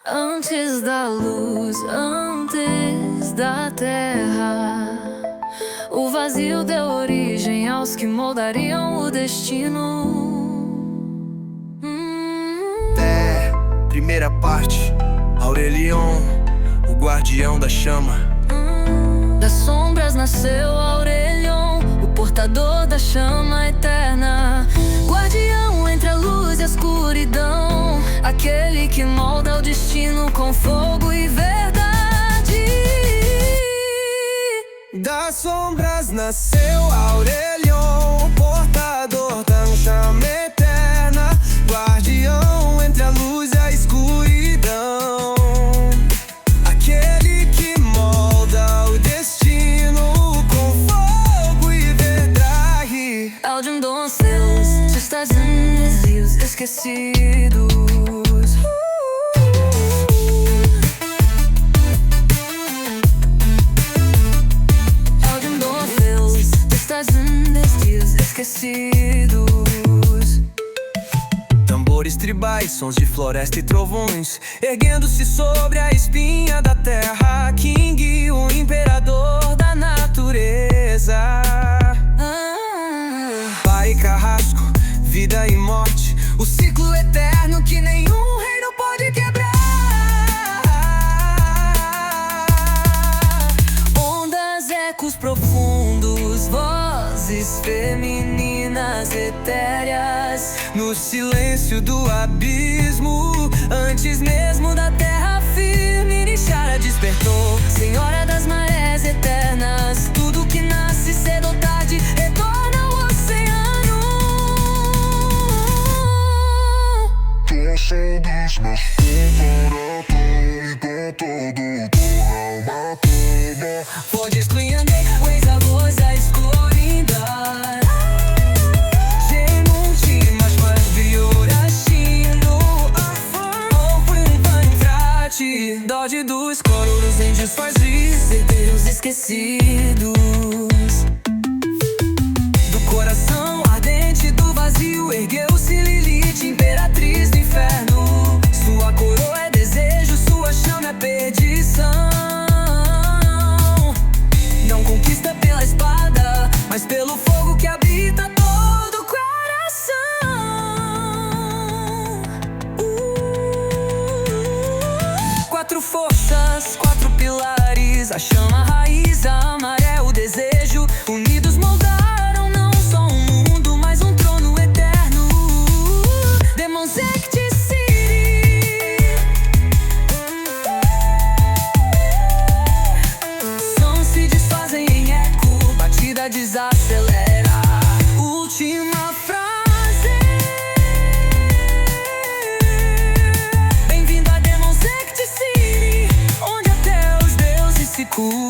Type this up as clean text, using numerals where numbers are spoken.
Antes da luz, antes da terra, o vazio deu origem aos que moldariam o destino. Primeira parte, Aurelion, o guardião da chama. Das sombras nasceu Aurelion, o portador da chama eterna. Guardião entre a luz e a escuridão, aquele que molda o destino com fogo e verdade. Das sombras nasceu Aurelion, portador da chama eterna. Guardião entre a luz e a escuridão, aquele que molda o destino com fogo e verdade. Audem doncelos, tu estás em rios esquecidos. Audem doncelos, tu estás em rios esquecidos. Tambores tribais, sons de floresta e trovões, erguendo-se sobre a espinha da terra. King, o imperador da natureza. Pai carrasco, vida e morte, o ciclo eterno que nenhum reino pode quebrar. Ondas, ecos profundos, vozes femininas etéreas, No silêncio do abismo, antes mesmo da terra firme, Nishara despertou. Senhora das marés eternas, tudo que nasce cedo ou tarde retorna ao oceano. São dos meus comparados, do alma toda. For this clean day, ways a voz a escuridão. Dodge do escuro, os índios faz Deus esquecidos. do coração ardente do vazio, ergueu-se Lilith, imperatriz do inferno. Sua coroa é desejo, sua chama é perdição. Não conquista pela espada, mas pelo fogo que habita todo o coração. Quatro forças, quatro pilares, a chama, a raiz, a maré, o desejo, unidos moldaram não só um mundo, mas um trono eterno. Demons City. Sons se desfazem em eco, batida desacelera. Última frase. Bem-vindo a Demons City, onde até os deuses se curam.